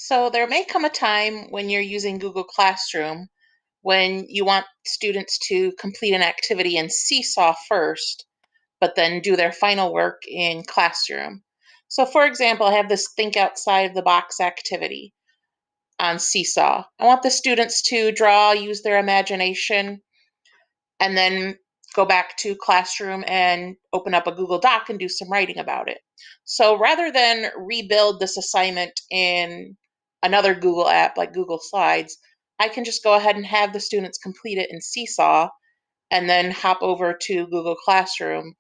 So there may come a time when you're using Google Classroom when you want students to complete an activity in Seesaw first, but then do their final work in Classroom. So for example, I have this think outside of the box activity on Seesaw. I want the students to draw, use their imagination, and then go back to Classroom and open up a Google Doc and do some writing about it. So rather than rebuild this assignment in another Google app like Google Slides, I can just go ahead and have the students complete it in Seesaw and then hop over to Google Classroom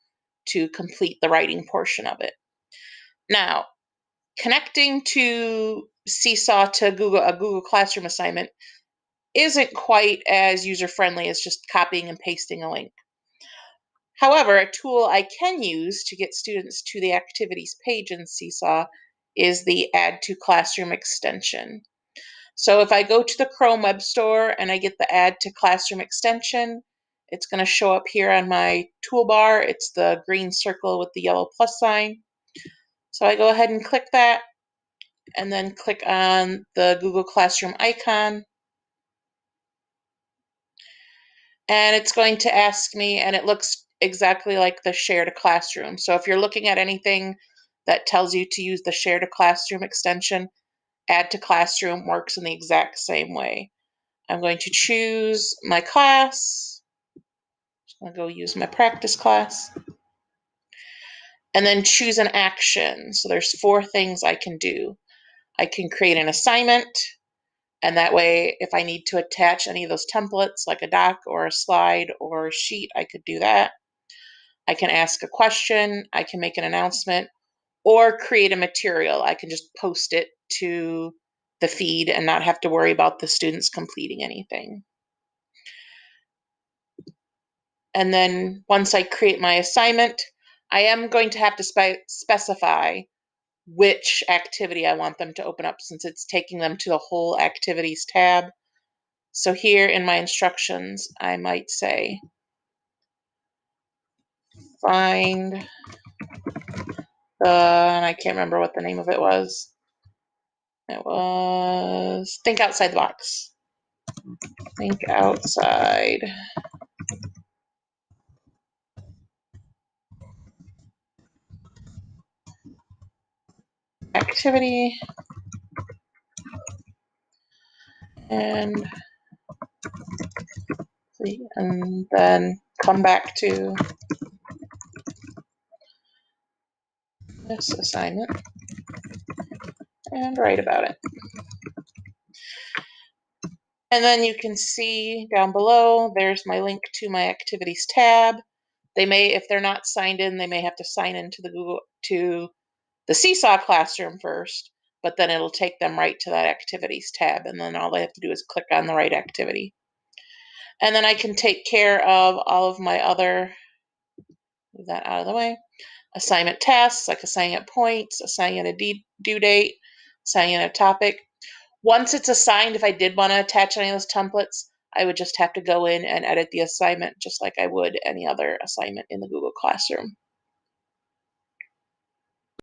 to complete the writing portion of it. Now, connecting to Seesaw to a Google Classroom assignment isn't quite as user-friendly as just copying and pasting a link. However, a tool I can use to get students to the activities page in Seesaw is the Add to Classroom extension. So if I go to the Chrome Web Store and I get the Add to Classroom extension, it's going to show up here on my toolbar. It's the green circle with the yellow plus sign. So I go ahead and click that and then click on the Google Classroom icon. And it's going to ask me, and it looks exactly like the Share to Classroom. So if you're looking at anything that tells you to use the Share to Classroom extension, Add to Classroom works in the exact same way. I'm going to choose my class. I'll go use my practice class. And then choose an action. So there's 4 things I can do. I can create an assignment, and that way if I need to attach any of those templates like a doc or a slide or a sheet, I could do that. I can ask a question, I can make an announcement, or create a material. I can just post it to the feed and not have to worry about the students completing anything. And then once I create my assignment, I am going to have to specify which activity I want them to open up since it's taking them to the whole activities tab. So here in my instructions, I might say, find and I can't remember what the name of it was. It was Think Outside the Box. Think outside activity and then come back to this assignment and write about it. And then you can see down below, there's my link to my activities tab. They may, if they're not signed in, they may have to sign into the Seesaw classroom first, but then it'll take them right to that activities tab. And then all they have to do is click on the right activity. And then I can take care of all of my other, move that out of the way, assignment tasks, like assigning it points, assigning it a due date, assigning it a topic. Once it's assigned, if I did want to attach any of those templates, I would just have to go in and edit the assignment just like I would any other assignment in the Google Classroom.